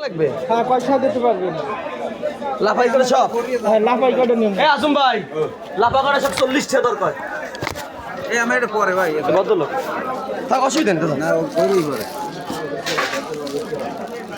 লাগবে? হ্যাঁ পয়সা দিতে পারবেন। লাফাই করে সব? হ্যাঁ লাফাই কাটা নিন। আসুন ভাই, লাফা করে সব 40 টাকা দরকার। এই আমার এটা পরে ভাই কত লোক থাক, অসুবিধা নেই না ওই করে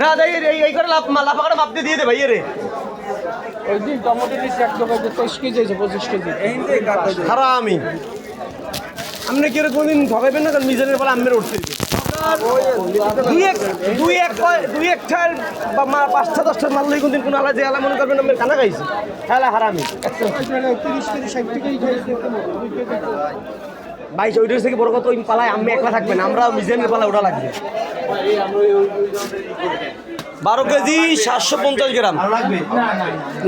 না। এই করে লাফা করে মাপ দিয়ে দে ভাই রে। ওই দিন টমেটো নিচ্ছে 1 টাকা 23 কেজি আছে 25 কেজি। হারামি আপনি কি কোনদিন ঠকাইবেন না? কারণ মিজানের বলে আমের উঠতে দুই একটার বা 5টা 10টার মারলে কোনদিন কোনো আলাদা আলা মনে করবেন আমি খানা খাইছি। হ্যাঁ হারামি 30 কেজি 60 টাকাই খাইছে। ভাই ওইটার থেকে বড় কথা ওই পালায় আমি একলা থাকবেন, আমরা মিজানের পালা ওটা লাগবে। 12 কেজি 750 গ্রাম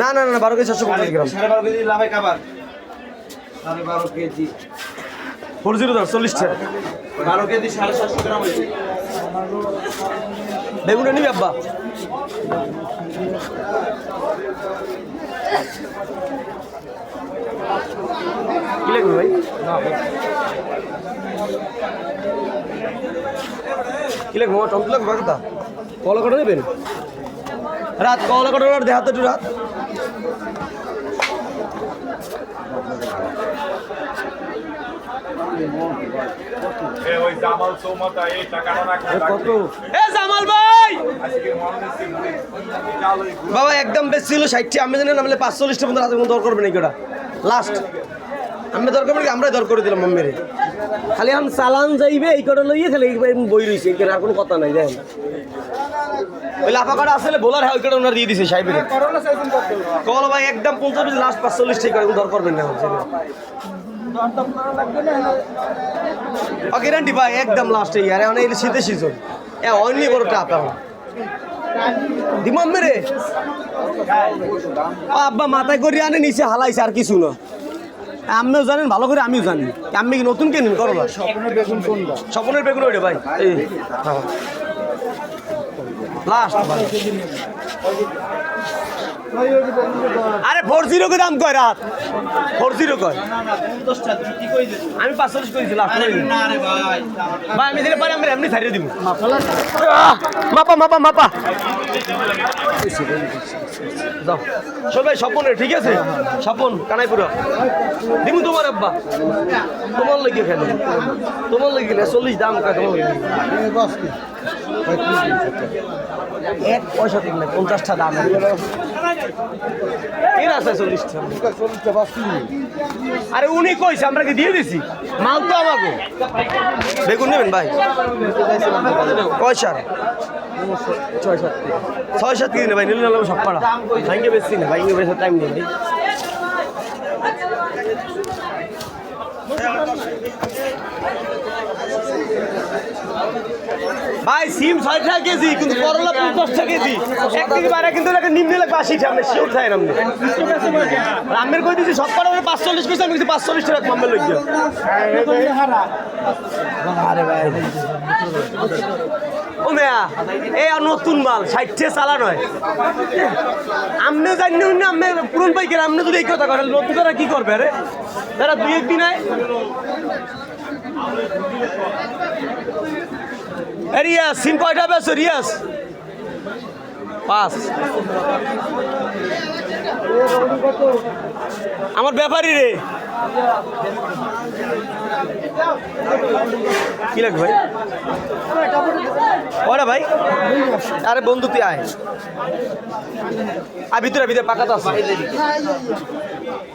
না না না 12 কেজি 750 গ্রাম 12.5 কেজি লাভে খাবার 12.5 কেজি 40 টাকা 12 কেজি 750 গ্রাম হয়েছে। বেগুনটা নিবি আব্বা? কি লাগবে ভাই? কি লাগবে? আমার টমেটো লাগবে বাকিটা কলা কাটা নেবেন? রাত কলা কাটার দেখাতে একটু রাত। কত জামাল ভাই বাবা একদম বেশি ছিল 60 আমি জানি না, 45টা পর্যন্ত হাতে দর করবেন এই কটা লাস্ট। আমি দর করবেন, আমরা দর করে দিলাম মেরে। খালি আম চালান যাইবে এই কটা লইয়ে খালি বই রয়েছে, এখানে আর কোনো কথা নাই। দেখেন ওই লাফা কটা আসলে বোলার হ্যাঁ ওই কটা ওনার দিয়ে দিছে সাহেবের। কল ভাই একদম 50 লাস্ট 45 ঠিক করে দর করবেন না গ্যারান্টি ভাই একদম লাস্টে ইয়ার এখন এই শীতের সিজন অন্য বড় টাপ এখন দিমাম মেরে আব্বা মাথায় করে আনে নিচে হালাইছে আর কিছু না। আপনিও জানেন ভালো করে, আমিও জানি। আমি কি নতুন কিনেন করলা? স্বপ্নের বেগুন কোনটা? স্বপ্নের বেগুন ওইটা ভাই এই লাস্ট আরে 40 কে দাম কয় রাত 40 কয় আমি 45 কইছি লাস্ট ভাই আমি দিলে পারে আমি এমনি ছাড়িয়ে দিব। মাপা মাপা মাপা যাও সবাই স্বপনের ঠিক আছে? স্বপন কানাইপুরা দিমু তোমার আব্বা তোমার লেগে খেলে তোমার লেগে 40 দাম কয় তোমার লেগে 1 পয়সা ঠিক না 50টা দাম এর আছে 40টা। আরে উনি কইছে আমরা কি দিয়ে দিছি মাল তো আমাকে। বেগুন নেবেন ভাই? পয়সা 6-7 কেজি না ভাই, নিলে নিলাম সব পাড়া ভাইকে বেশি না, ভাইকে বেশি টাইম নেই ভাই। সিম 6 টাকা কেজি কিন্তু করলা 50 টাকা কেজি। 1 কেজি বাইরে কিন্তু নিম্নে লাগবে 80 টাকা। আপনি শিওর চাই আপনি রামের কই দিছি সব পাড়া 45 পয়সা আমি 45 টাকা কমবে লইয়া। আরে ভাই ও মেয়া এই নতুন মাল 60 চালান হয়। আপনি জানি না আমি পুরন পাইকার, আপনি যদি এই কথা করেন নতুন তারা কি করবে? আরে তারা 2-1 দিন আয় রিয়াস সিম কয়টা বেছো রিয়াস? 5 আমার ব্যাপারী রে কি লাগবে ভাই? ওরা ভাই আরে বন্ধু তুই আয় ভিতরে ভিতরে পাকা তো আছে।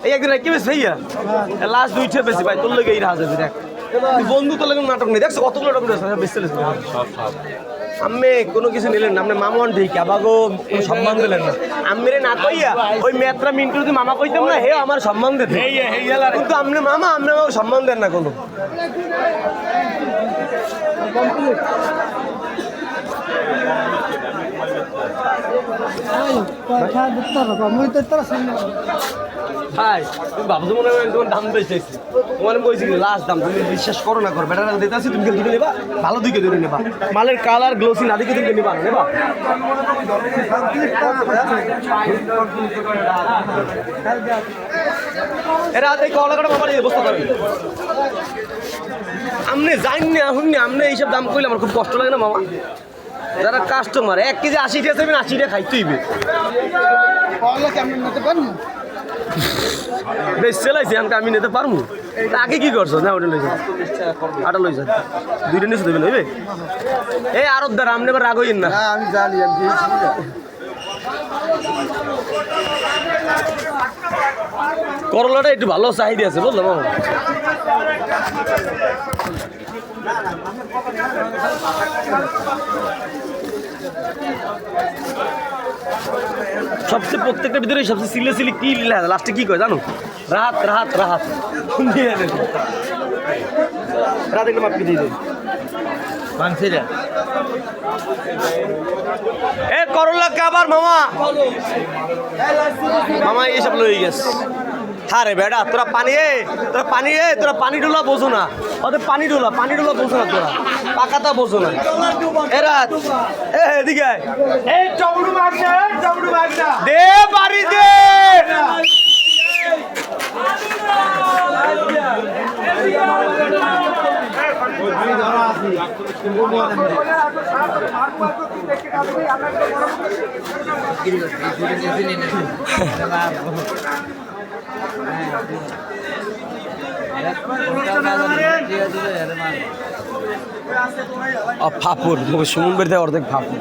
এই একদিন কি বেশ ভাইয়া লাস্ট 2টা বেশি ভাই তোর লেগে এই রাজ আছে। দেখ বন্ধু তোর লেগে নাটক নেই, দেখছো কতগুলো নাটক বেশি আমি কোনো কিছু নিলেন না। আপনি মামন ঠিক আবাগো সম্মান দিলেন না। আমি না কইয়া ওই মেত্রা মিন্টু যদি মামা কইতাম না হে আমার সম্মান দিত, কিন্তু আপনি মামা আপনি আমাকে সম্মান দেন না কোনো। হাই তুমি ভাবছো মনে হয় তোমার দাম বেশি চাইছি, তোমার কইছি লাস্ট দাম তুমি বিশ্বাস করো না করো বেটা দিতে আসি তুমি দুটো নেবা ভালো দিকে ধরে নেবা, মালের কালার গ্লোসি না দিকে তুমি নেবা নেবা। এরা এই কলাকাটা বাবার বসতে পারবে আপনি জানেন না শুননি আপনি এইসব দাম কইলে আমার খুব কষ্ট লাগে না মামা। যারা কাস্টমার 1 কেজি 80 টাকা দেবেন 80 টাকা খাইতে হইবে কলা কেমন নিতে পারবো বেশ চালাইছি আমি নিতে পারবো আগে কি করছো না ওটা লইছো আটা লইছো দুইটা নিচে দেবেন হইবে এই আরব দ্বারা আমনে এবার রাগ হইন না আমি জানি আমি দিয়েছি করলাটা একটু ভালো চাহিদা আছে বুঝলাম আমার সবচেয়ে প্রত্যেকটা ভিতরে সবচেয়ে সিলে সিলি কি লাস্টে কি কয় জানো রাহাত রাহাত রাহাত রাত একটু মাপকে দিয়ে দেবে এ করলা কাবার মামা মামা এইসব লই গেছে হারে বেটা তোরা পানি ডোলা বোঝো না ওদের পানি ডোলা বোঝো না তোরা পাকাতা বোঝো না এ রাত এদিকে আয়। দে বাড়ি দে ফাপুর সুমন বের থেকে অর্ধেক ফাপুর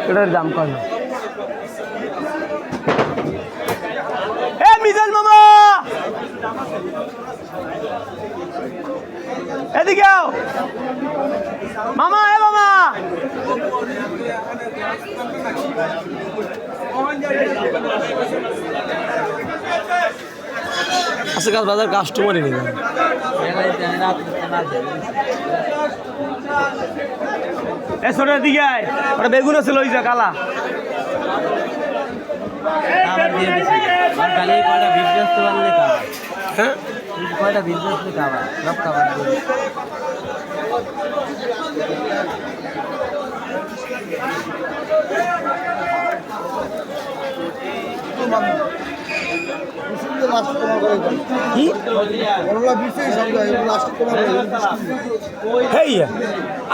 এটার দাম কম মিজান মামা এদিকে আও মামা মামা আজকাল বাজার কাস্টমারই নেই ছোটের দিকে আয় ওটা বেগুন আছে লই যা কালা হ্যাঁ কয়টা বিজনেস খাবার সব খাবার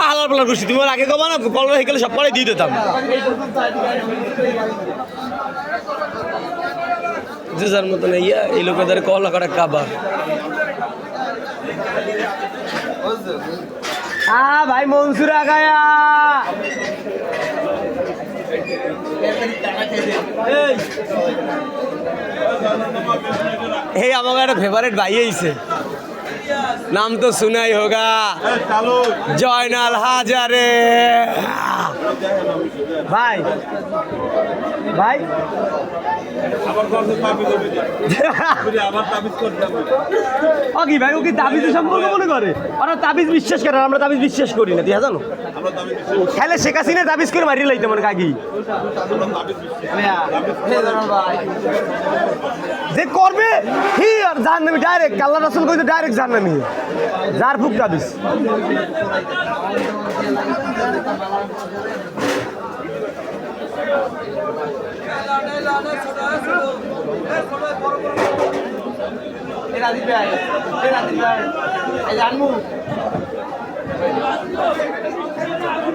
আলার পালার করছি তোমার আগে কবা না কল হয়ে গেলে সব পরে দিয়ে দিতাম যে যার মতন এই লোকেদের কলা করে কাবার ভাই মনসুর আগায়া এই আমাকে একটা ফেভারিট ভাই আইছে নাম তো সুনাই হোগা জয়নাল হাজারে ভাই ভাই কি ভাই ও কি তাবিজ সম্পর্ক মনে করে ওরা তাবিজ বিশ্বাস করে আমরা তাবিজ বিশ্বাস করি না দিয়া জানো খেলে শেখ হাসিনা তাবিজ করে মারিয়ে লাইতে মানে কাকি যে করবে হি আর জাহান্নামী ডাইরেক্ট আল্লাহ রাসূল কইতে ডাইরেক্ট জাহান্নামী যার ফুক তাবিজ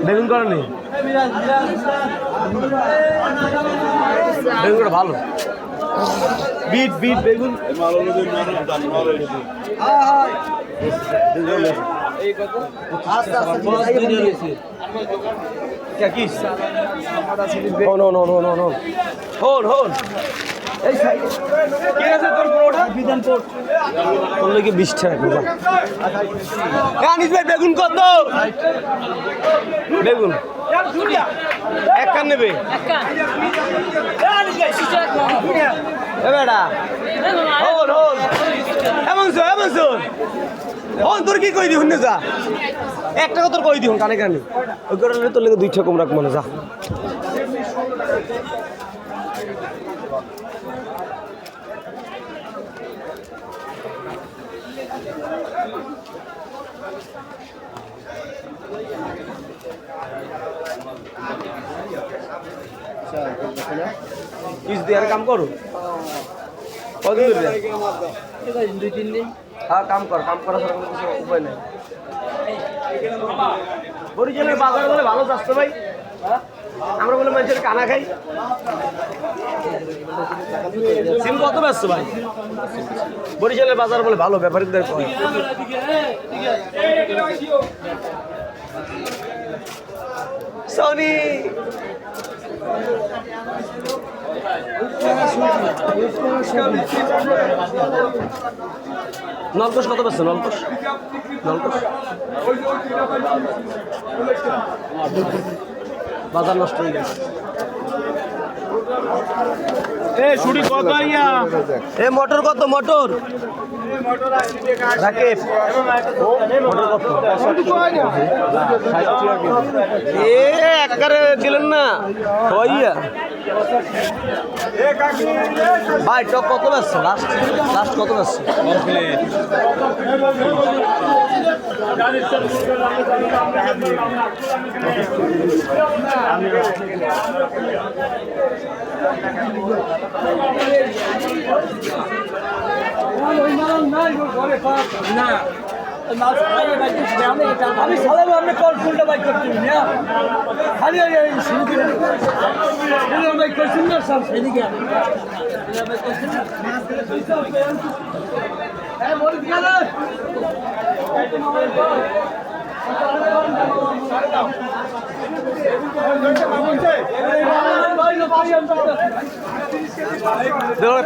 বেগুন করে নেই বেগুন ভালো বিট বিট বেগুন বেগুন কত বেগুন এক কান নেবে তোর কি কই দিহুন যা এক টাকা তোর কই দিহুন কানে কানে ওই কারণে তোর লেগে 2 টাকা কম রাখ মনে যা কিস দেয়ার কাম করো কদিন ধরে? দুই তিন দিন হ্যাঁ কাম করা ছাড়া কোনো কিছু উপায় নেই। বরিশালের বাজার বলে ভালো চাচ্ছে ভাই, আমরা বলে মানুষের কানা খাই। সিম কত ব্যস্ত ভাই? বরিশালের বাজার বলে ভালো, ব্যাপারীদের কয়। সনি নলকোষ কত ব্যস্ত? নলকোষ বাজার নষ্ট হয়ে গেছে। এ মটর কত? মটর রাকেশ মটর কত? এ একবারে দিলেন না হইয়া ভাই টক কত ব্যস্ত? লাস্ট কত ব্যস্ত? আমি সালাম আপনি কল ফুলটা বাইক করছি না খালি শুরু করে বাইক করছেন না সব সেদিকে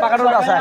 পাকাটা আছে